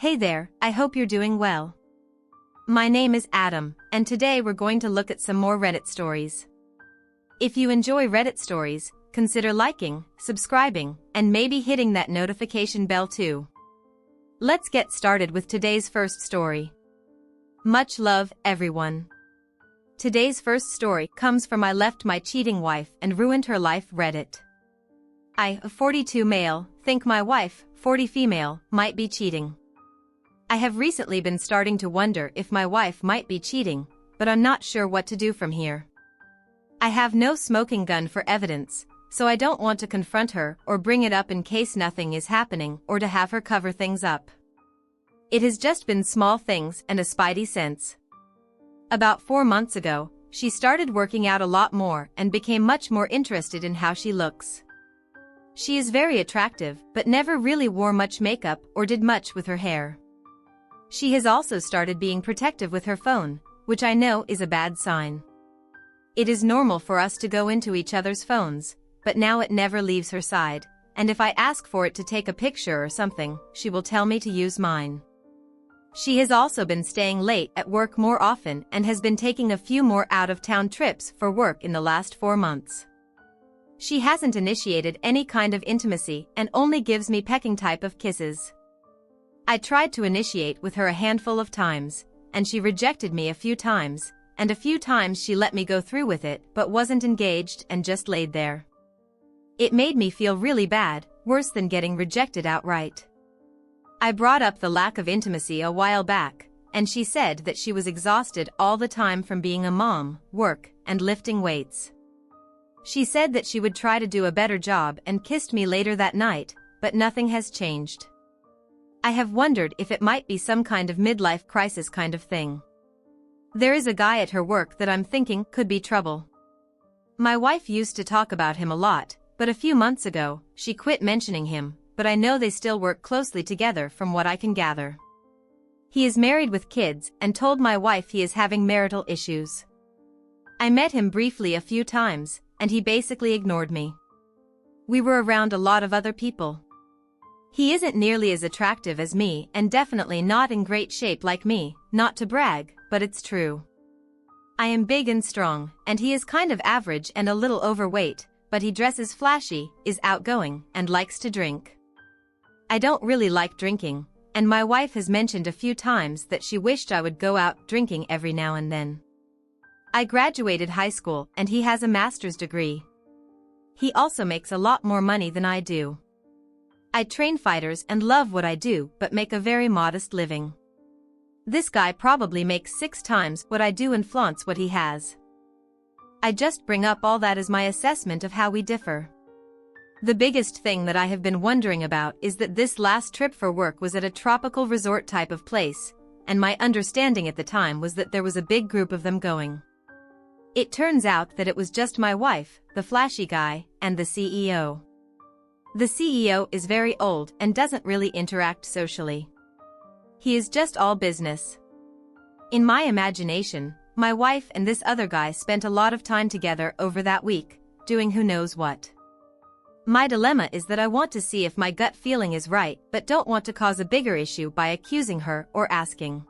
Hey there, I hope you're doing well. My name is Adam, and today we're going to look at some more Reddit stories. If you enjoy Reddit stories, consider liking, subscribing, and maybe hitting that notification bell too. Let's get started with today's first story. Much love, everyone. Today's first story comes from I left my cheating wife and ruined her life Reddit. I, a 42 male, think my wife, 40 female, might be cheating. I have recently been starting to wonder if my wife might be cheating, but I'm not sure what to do from here. I have no smoking gun for evidence, so I don't want to confront her or bring it up in case nothing is happening or to have her cover things up. It has just been small things and a spidey sense. About 4 months ago, she started working out a lot more and became much more interested in how she looks. She is very attractive but never really wore much makeup or did much with her hair. She has also started being protective with her phone, which I know is a bad sign. It is normal for us to go into each other's phones, but now it never leaves her side, and if I ask for it to take a picture or something, she will tell me to use mine. She has also been staying late at work more often and has been taking a few more out-of-town trips for work in the last 4 months. She hasn't initiated any kind of intimacy and only gives me pecking type of kisses. I tried to initiate with her a handful of times, and she rejected me a few times, and a few times she let me go through with it but wasn't engaged and just laid there. It made me feel really bad, worse than getting rejected outright. I brought up the lack of intimacy a while back, and she said that she was exhausted all the time from being a mom, work, and lifting weights. She said that she would try to do a better job and kissed me later that night, but nothing has changed. I have wondered if it might be some kind of midlife crisis kind of thing. There is a guy at her work that I'm thinking could be trouble. My wife used to talk about him a lot, but a few months ago, she quit mentioning him, but I know they still work closely together from what I can gather. He is married with kids and told my wife he is having marital issues. I met him briefly a few times, and he basically ignored me. We were around a lot of other people. He isn't nearly as attractive as me and definitely not in great shape like me, not to brag, but it's true. I am big and strong, and he is kind of average and a little overweight, but he dresses flashy, is outgoing, and likes to drink. I don't really like drinking, and my wife has mentioned a few times that she wished I would go out drinking every now and then. I graduated high school and he has a master's degree. He also makes a lot more money than I do. I train fighters and love what I do but make a very modest living. This guy probably makes 6 times what I do and flaunts what he has. I just bring up all that as my assessment of how we differ. The biggest thing that I have been wondering about is that this last trip for work was at a tropical resort type of place, and my understanding at the time was that there was a big group of them going. It turns out that it was just my wife, the flashy guy, and the CEO. The CEO is very old and doesn't really interact socially. He is just all business. In my imagination, my wife and this other guy spent a lot of time together over that week, doing who knows what. My dilemma is that I want to see if my gut feeling is right but don't want to cause a bigger issue by accusing her or asking.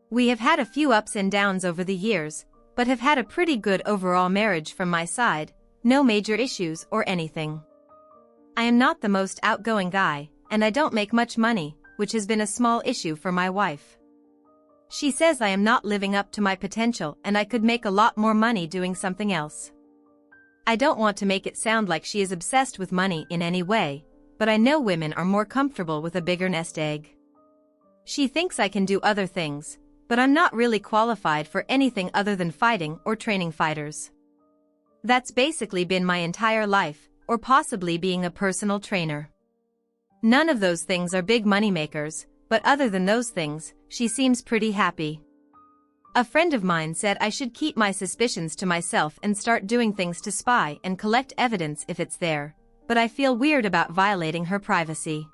We have had a few ups and downs over the years, but have had a pretty good overall marriage from my side, no major issues or anything. I am not the most outgoing guy, and I don't make much money, which has been a small issue for my wife. She says I am not living up to my potential and I could make a lot more money doing something else. I don't want to make it sound like she is obsessed with money in any way, but I know women are more comfortable with a bigger nest egg. She thinks I can do other things, but I'm not really qualified for anything other than fighting or training fighters. That's basically been my entire life, or possibly being a personal trainer. None of those things are big money makers, but other than those things, she seems pretty happy. A friend of mine said I should keep my suspicions to myself and start doing things to spy and collect evidence if it's there, but I feel weird about violating her privacy.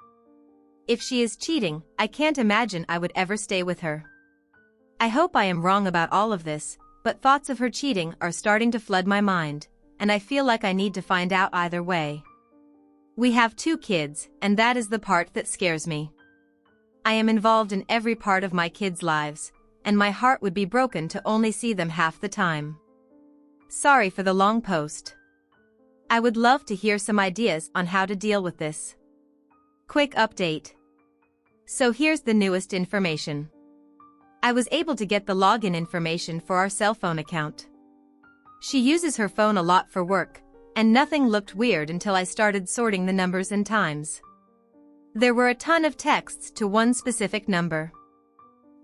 If she is cheating, I can't imagine I would ever stay with her. I hope I am wrong about all of this, but thoughts of her cheating are starting to flood my mind, and I feel like I need to find out either way. We have 2 kids, and that is the part that scares me. I am involved in every part of my kids' lives, and my heart would be broken to only see them half the time. Sorry for the long post. I would love to hear some ideas on how to deal with this. Quick update. So here's the newest information. I was able to get the login information for our cell phone account. She uses her phone a lot for work, and nothing looked weird until I started sorting the numbers and times. There were a ton of texts to one specific number.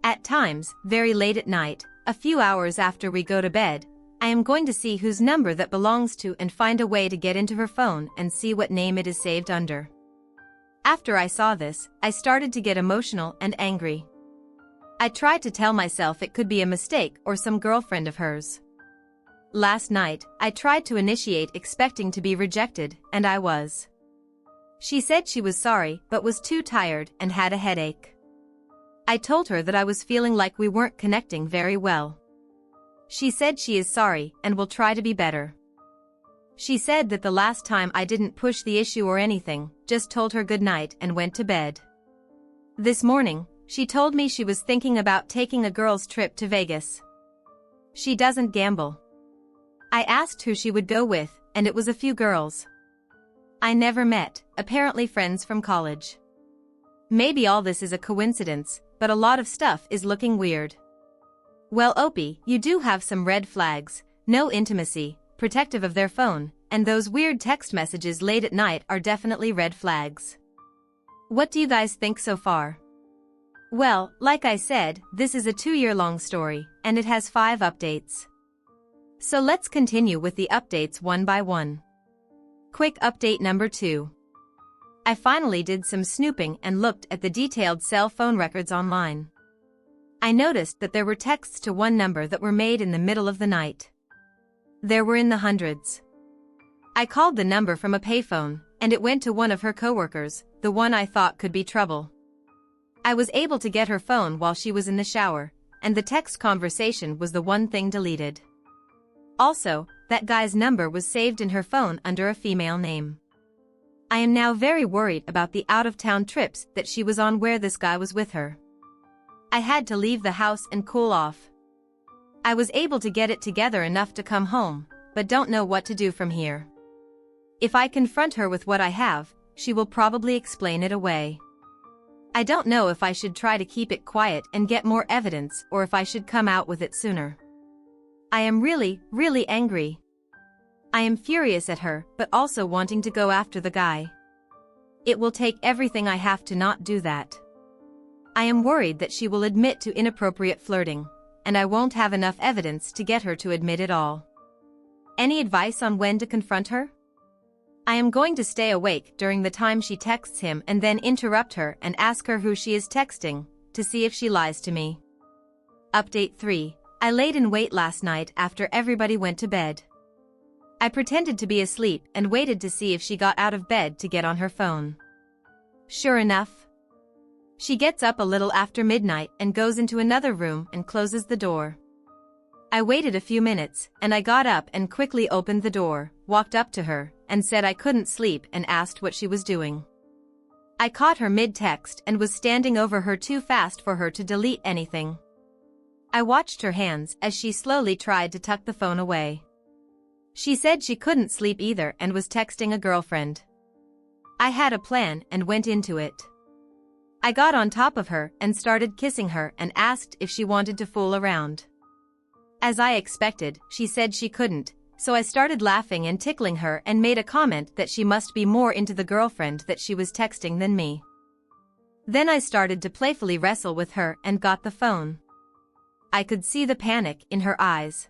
At times, very late at night, a few hours after we go to bed, I am going to see whose number that belongs to and find a way to get into her phone and see what name it is saved under. After I saw this, I started to get emotional and angry. I tried to tell myself it could be a mistake or some girlfriend of hers. Last night, I tried to initiate expecting to be rejected, and I was. She said she was sorry but was too tired and had a headache. I told her that I was feeling like we weren't connecting very well. She said she is sorry and will try to be better. She said that the last time I didn't push the issue or anything, just told her good night and went to bed. This morning, she told me she was thinking about taking a girls' trip to Vegas. She doesn't gamble. I asked who she would go with, and it was a few girls I never met, apparently friends from college. Maybe all this is a coincidence, but a lot of stuff is looking weird. Well, Opie, you do have some red flags: no intimacy, protective of their phone, and those weird text messages late at night are definitely red flags. What do you guys think so far? Well, like I said, this is a 2-year-long story, and it has 5 updates. So let's continue with the updates one by one. Quick update number 2. I finally did some snooping and looked at the detailed cell phone records online. I noticed that there were texts to one number that were made in the middle of the night. There were in the hundreds. I called the number from a payphone, and it went to one of her coworkers, the one I thought could be trouble. I was able to get her phone while she was in the shower, and the text conversation was the one thing deleted. Also, that guy's number was saved in her phone under a female name. I am now very worried about the out-of-town trips that she was on where this guy was with her. I had to leave the house and cool off. I was able to get it together enough to come home, but don't know what to do from here. If I confront her with what I have, she will probably explain it away. I don't know if I should try to keep it quiet and get more evidence or if I should come out with it sooner. I am really, really angry. I am furious at her, but also wanting to go after the guy. It will take everything I have to not do that. I am worried that she will admit to inappropriate flirting, and I won't have enough evidence to get her to admit it all. Any advice on when to confront her? I am going to stay awake during the time she texts him and then interrupt her and ask her who she is texting, to see if she lies to me. Update 3. I laid in wait last night after everybody went to bed. I pretended to be asleep and waited to see if she got out of bed to get on her phone. Sure enough, she gets up a little after midnight and goes into another room and closes the door. I waited a few minutes, and I got up and quickly opened the door, walked up to her, and said I couldn't sleep and asked what she was doing. I caught her mid-text and was standing over her too fast for her to delete anything. I watched her hands as she slowly tried to tuck the phone away. She said she couldn't sleep either and was texting a girlfriend. I had a plan and went into it. I got on top of her and started kissing her and asked if she wanted to fool around. As I expected, she said she couldn't, so I started laughing and tickling her and made a comment that she must be more into the girlfriend that she was texting than me. Then I started to playfully wrestle with her and got the phone. I could see the panic in her eyes.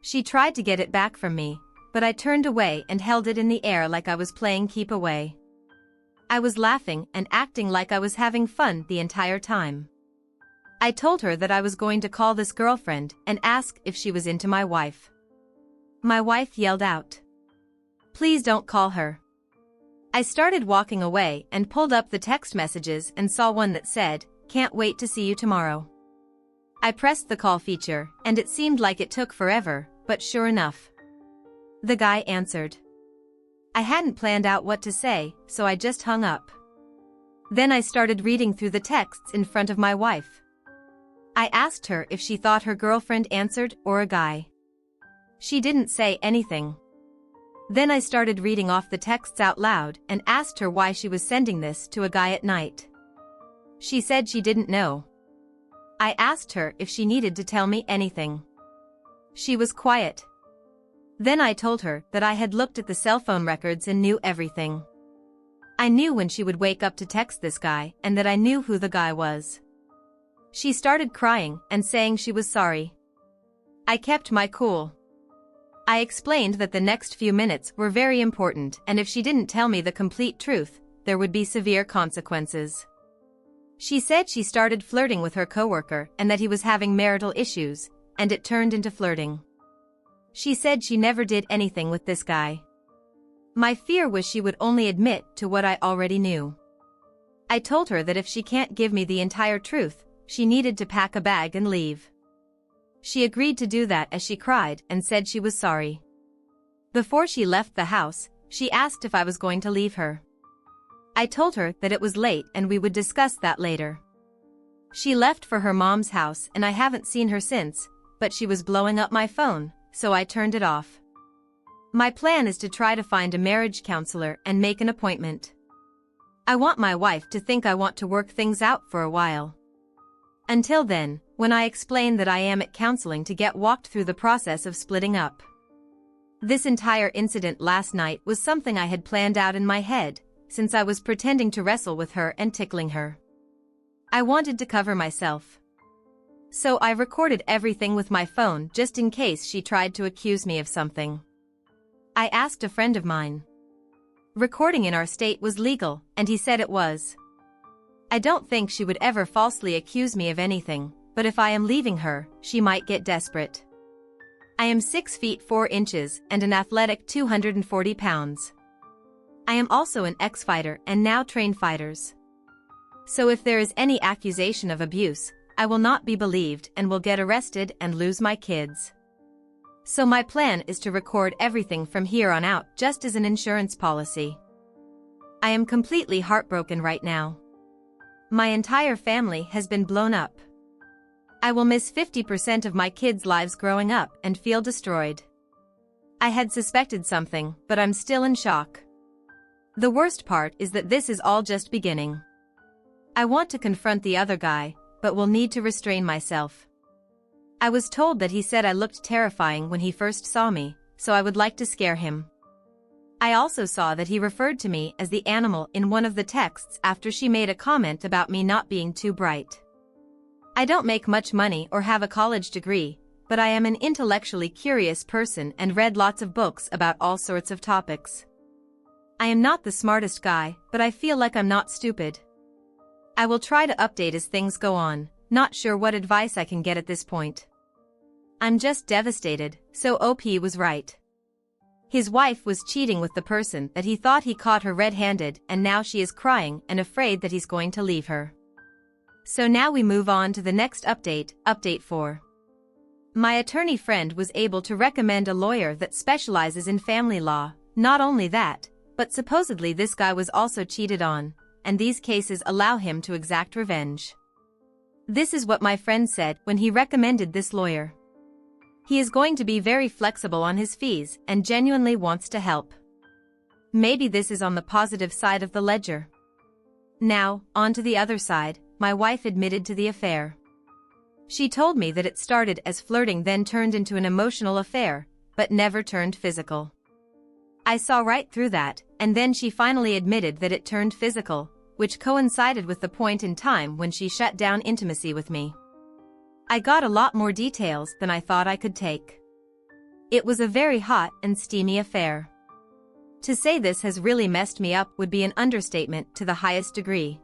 She tried to get it back from me, but I turned away and held it in the air like I was playing keep away. I was laughing and acting like I was having fun the entire time. I told her that I was going to call this girlfriend and ask if she was into my wife. My wife yelled out, "Please don't call her." I started walking away and pulled up the text messages and saw one that said, "Can't wait to see you tomorrow." I pressed the call feature, and it seemed like it took forever, but sure enough, the guy answered. I hadn't planned out what to say, so I just hung up. Then I started reading through the texts in front of my wife. I asked her if she thought her girlfriend answered or a guy. She didn't say anything. Then I started reading off the texts out loud and asked her why she was sending this to a guy at night. She said she didn't know. I asked her if she needed to tell me anything. She was quiet. Then I told her that I had looked at the cell phone records and knew everything. I knew when she would wake up to text this guy and that I knew who the guy was. She started crying and saying she was sorry. I kept my cool. I explained that the next few minutes were very important and if she didn't tell me the complete truth, there would be severe consequences. She said she started flirting with her coworker and that he was having marital issues, and it turned into flirting. She said she never did anything with this guy. My fear was she would only admit to what I already knew. I told her that if she can't give me the entire truth, she needed to pack a bag and leave. She agreed to do that as she cried and said she was sorry. Before she left the house, she asked if I was going to leave her. I told her that it was late and we would discuss that later. She left for her mom's house and I haven't seen her since, but she was blowing up my phone, so I turned it off. My plan is to try to find a marriage counselor and make an appointment. I want my wife to think I want to work things out for a while. Until then, when I explain that I am at counseling to get walked through the process of splitting up. This entire incident last night was something I had planned out in my head, since I was pretending to wrestle with her and tickling her. I wanted to cover myself. So I recorded everything with my phone just in case she tried to accuse me of something. I asked a friend of mine. Recording in our state was legal, and he said it was. I don't think she would ever falsely accuse me of anything, but if I am leaving her, she might get desperate. I am 6 feet 4 inches and an athletic 240 pounds. I am also an ex-fighter and now train fighters. So if there is any accusation of abuse, I will not be believed and will get arrested and lose my kids. So my plan is to record everything from here on out just as an insurance policy. I am completely heartbroken right now. My entire family has been blown up. I will miss 50% of my kids' lives growing up and feel destroyed. I had suspected something, but I'm still in shock. The worst part is that this is all just beginning. I want to confront the other guy, but will need to restrain myself. I was told that he said I looked terrifying when he first saw me, so I would like to scare him. I also saw that he referred to me as the animal in one of the texts after she made a comment about me not being too bright. I don't make much money or have a college degree, but I am an intellectually curious person and read lots of books about all sorts of topics. I am not the smartest guy, but I feel like I'm not stupid. I will try to update as things go on, not sure what advice I can get at this point. I'm just devastated, so OP was right. His wife was cheating with the person that he thought he caught her red-handed and now she is crying and afraid that he's going to leave her. So now we move on to the next update, update 4. My attorney friend was able to recommend a lawyer that specializes in family law. Not only that, but supposedly this guy was also cheated on, and these cases allow him to exact revenge. This is what my friend said when he recommended this lawyer. He is going to be very flexible on his fees and genuinely wants to help. Maybe this is on the positive side of the ledger. Now, on to the other side, my wife admitted to the affair. She told me that it started as flirting then turned into an emotional affair, but never turned physical. I saw right through that, and then she finally admitted that it turned physical, which coincided with the point in time when she shut down intimacy with me. I got a lot more details than I thought I could take. It was a very hot and steamy affair. To say this has really messed me up would be an understatement to the highest degree.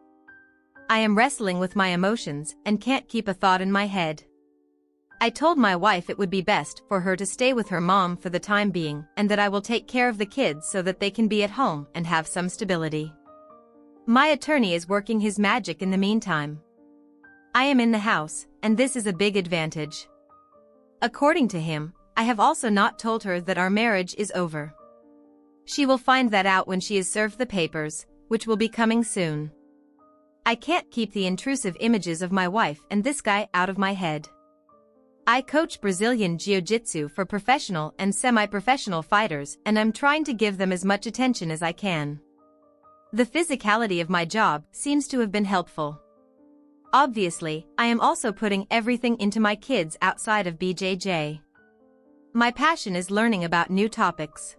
I am wrestling with my emotions and can't keep a thought in my head. I told my wife it would be best for her to stay with her mom for the time being and that I will take care of the kids so that they can be at home and have some stability. My attorney is working his magic in the meantime. I am in the house, and this is a big advantage. According to him, I have also not told her that our marriage is over. She will find that out when she is served the papers, which will be coming soon. I can't keep the intrusive images of my wife and this guy out of my head. I coach Brazilian Jiu-Jitsu for professional and semi-professional fighters, and I'm trying to give them as much attention as I can. The physicality of my job seems to have been helpful. Obviously, I am also putting everything into my kids outside of BJJ. My passion is learning about new topics.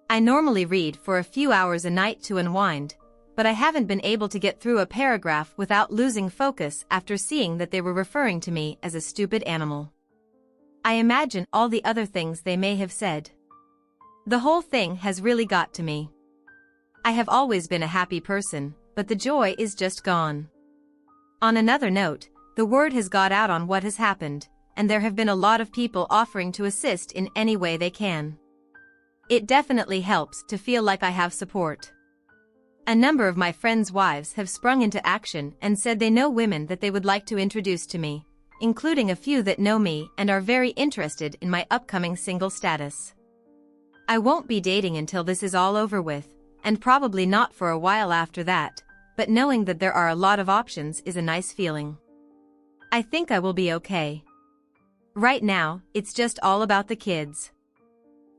I normally read for a few hours a night to unwind, but I haven't been able to get through a paragraph without losing focus after seeing that they were referring to me as a stupid animal. I imagine all the other things they may have said. The whole thing has really got to me. I have always been a happy person, but the joy is just gone. On another note, the word has got out on what has happened, and there have been a lot of people offering to assist in any way they can. It definitely helps to feel like I have support. A number of my friends' wives have sprung into action and said they know women that they would like to introduce to me, including a few that know me and are very interested in my upcoming single status. I won't be dating until this is all over with, and probably not for a while after that, but knowing that there are a lot of options is a nice feeling. I think I will be okay. Right now, it's just all about the kids.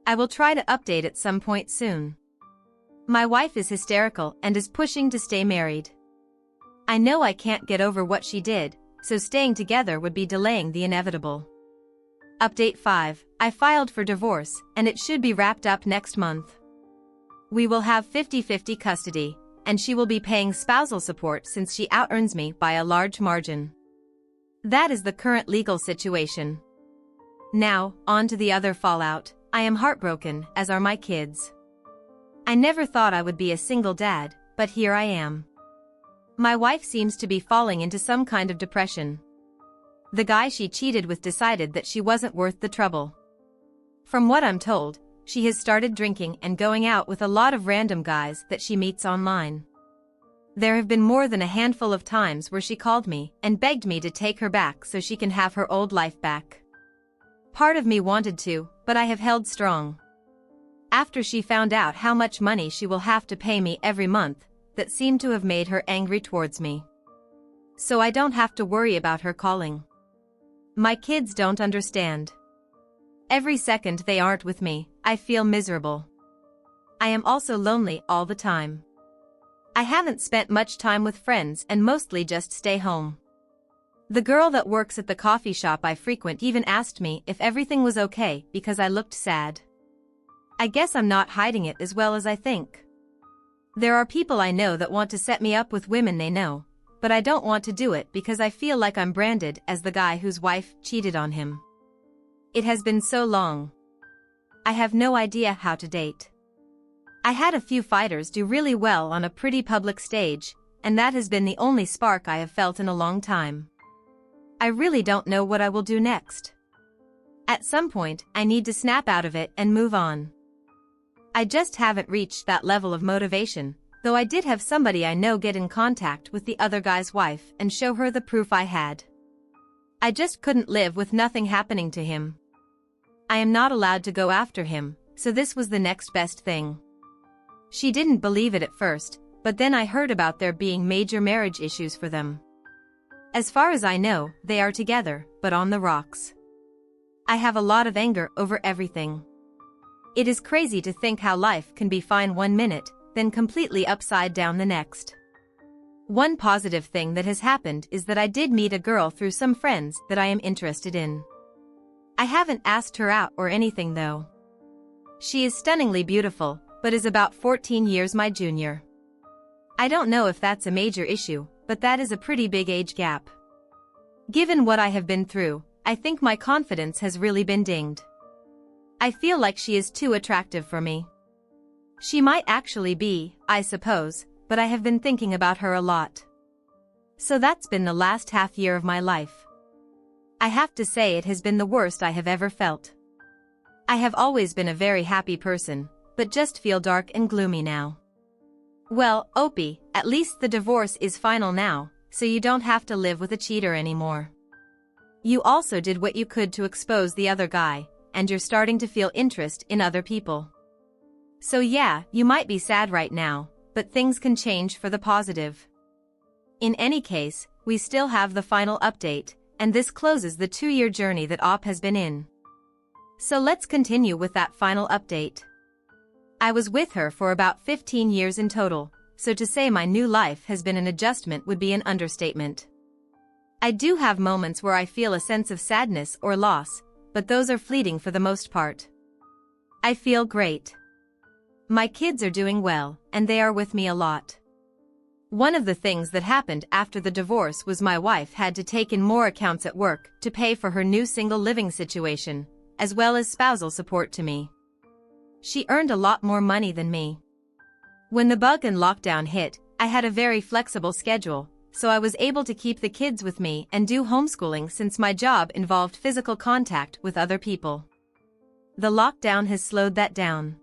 I will try to update at some point soon. My wife is hysterical and is pushing to stay married. I know I can't get over what she did, so staying together would be delaying the inevitable. Update 5. I filed for divorce, and it should be wrapped up next month. We will have 50-50 custody, and she will be paying spousal support since she out-earns me by a large margin. That is the current legal situation. Now, on to the other fallout. I am heartbroken, as are my kids. I never thought I would be a single dad, but here I am. My wife seems to be falling into some kind of depression. The guy she cheated with decided that she wasn't worth the trouble. From what I'm told, she has started drinking and going out with a lot of random guys that she meets online. There have been more than a handful of times where she called me and begged me to take her back so she can have her old life back. Part of me wanted to, but I have held strong. After she found out how much money she will have to pay me every month, that seemed to have made her angry towards me. So I don't have to worry about her calling. My kids don't understand. Every second they aren't with me, I feel miserable. I am also lonely all the time. I haven't spent much time with friends and mostly just stay home. The girl that works at the coffee shop I frequent even asked me if everything was okay because I looked sad. I guess I'm not hiding it as well as I think. There are people I know that want to set me up with women they know, but I don't want to do it because I feel like I'm branded as the guy whose wife cheated on him. It has been so long. I have no idea how to date. I had a few fighters do really well on a pretty public stage, and that has been the only spark I have felt in a long time. I really don't know what I will do next. At some point, I need to snap out of it and move on. I just haven't reached that level of motivation, though I did have somebody I know get in contact with the other guy's wife and show her the proof I had. I just couldn't live with nothing happening to him. I am not allowed to go after him, so this was the next best thing. She didn't believe it at first, but then I heard about there being major marriage issues for them. As far as I know, they are together, but on the rocks. I have a lot of anger over everything. It is crazy to think how life can be fine one minute, then completely upside down the next. One positive thing that has happened is that I did meet a girl through some friends that I am interested in. I haven't asked her out or anything though. She is stunningly beautiful, but is about 14 years my junior. I don't know if that's a major issue, but that is a pretty big age gap. Given what I have been through, I think my confidence has really been dinged. I feel like she is too attractive for me. She might actually be, I suppose, but I have been thinking about her a lot. So that's been the last half year of my life. I have to say it has been the worst I have ever felt. I have always been a very happy person, but just feel dark and gloomy now. Well, Opie, at least the divorce is final now, so you don't have to live with a cheater anymore. You also did what you could to expose the other guy, and you're starting to feel interest in other people. So yeah, you might be sad right now, but things can change for the positive. In any case, we still have the final update, and this closes the 2-year journey that OP has been in. So let's continue with that final update. I was with her for about 15 years in total, so to say my new life has been an adjustment would be an understatement. I do have moments where I feel a sense of sadness or loss, but those are fleeting for the most part. I feel great. My kids are doing well, and they are with me a lot. One of the things that happened after the divorce was my wife had to take in more accounts at work to pay for her new single living situation, as well as spousal support to me. She earned a lot more money than me. When the bug and lockdown hit, I had a very flexible schedule, so I was able to keep the kids with me and do homeschooling since my job involved physical contact with other people. The lockdown has slowed that down.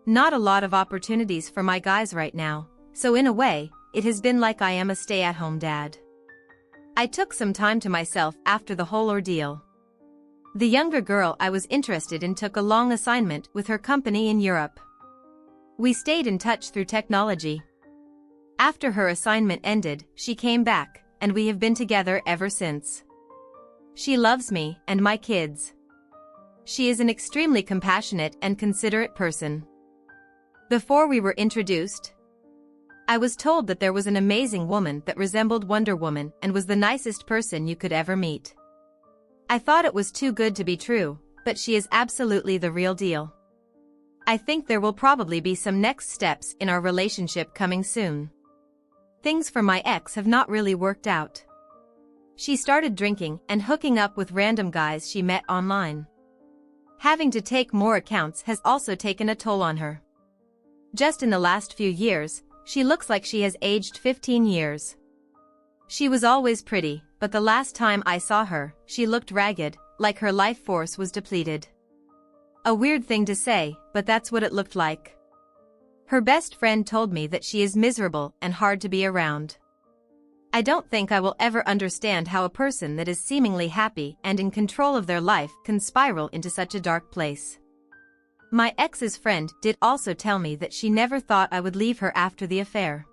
Not a lot of opportunities for my guys right now, so in a way, it has been like I am a stay-at-home dad. I took some time to myself after the whole ordeal. The younger girl I was interested in took a long assignment with her company in Europe. We stayed in touch through technology. After her assignment ended, she came back, and we have been together ever since. She loves me and my kids. She is an extremely compassionate and considerate person. Before we were introduced, I was told that there was an amazing woman that resembled Wonder Woman and was the nicest person you could ever meet. I thought it was too good to be true, but she is absolutely the real deal. I think there will probably be some next steps in our relationship coming soon. Things for my ex have not really worked out. She started drinking and hooking up with random guys she met online. Having to take more accounts has also taken a toll on her. Just in the last few years, she looks like she has aged 15 years. She was always pretty, but the last time I saw her, she looked ragged, like her life force was depleted. A weird thing to say, but that's what it looked like. Her best friend told me that she is miserable and hard to be around. I don't think I will ever understand how a person that is seemingly happy and in control of their life can spiral into such a dark place. My ex's friend did also tell me that she never thought I would leave her after the affair.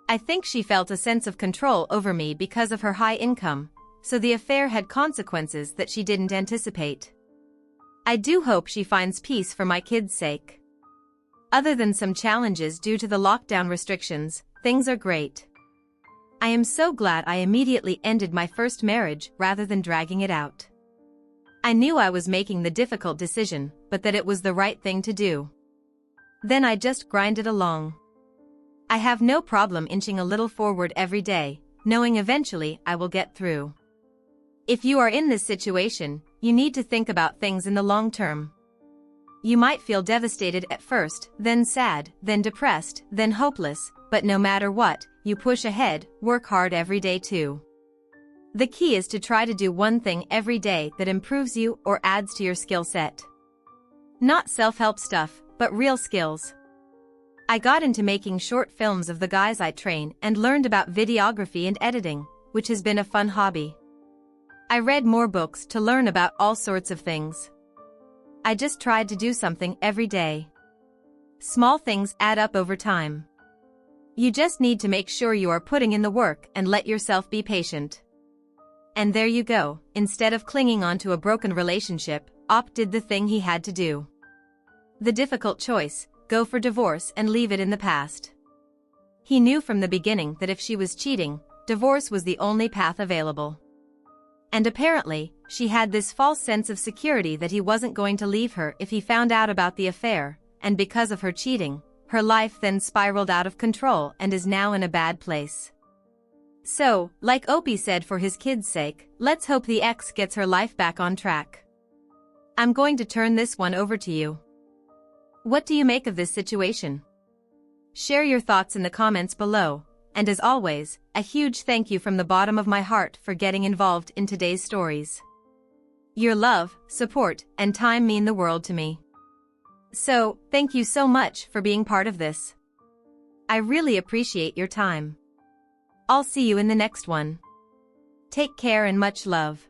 I think she felt a sense of control over me because of her high income, so the affair had consequences that she didn't anticipate. I do hope she finds peace for my kids' sake. Other than some challenges due to the lockdown restrictions, things are great. I am so glad I immediately ended my first marriage rather than dragging it out. I knew I was making the difficult decision, but that it was the right thing to do. Then I just grinded along. I have no problem inching a little forward every day, knowing eventually I will get through. If you are in this situation, you need to think about things in the long term. You might feel devastated at first, then sad, then depressed, then hopeless, but no matter what, you push ahead, work hard every day too. The key is to try to do one thing every day that improves you or adds to your skill set. Not self-help stuff, but real skills. I got into making short films of the guys I train and learned about videography and editing, which has been a fun hobby. I read more books to learn about all sorts of things. I just tried to do something every day. Small things add up over time. You just need to make sure you are putting in the work and let yourself be patient. And there you go, instead of clinging on to a broken relationship, OP did the thing he had to do. The difficult choice, go for divorce and leave it in the past. He knew from the beginning that if she was cheating, divorce was the only path available. And apparently, she had this false sense of security that he wasn't going to leave her if he found out about the affair, and because of her cheating, her life then spiraled out of control and is now in a bad place. So, like Opie said, for his kids' sake, let's hope the ex gets her life back on track. I'm going to turn this one over to you. What do you make of this situation? Share your thoughts in the comments below, and as always, a huge thank you from the bottom of my heart for getting involved in today's stories. Your love, support, and time mean the world to me. So, thank you so much for being part of this. I really appreciate your time. I'll see you in the next one. Take care and much love.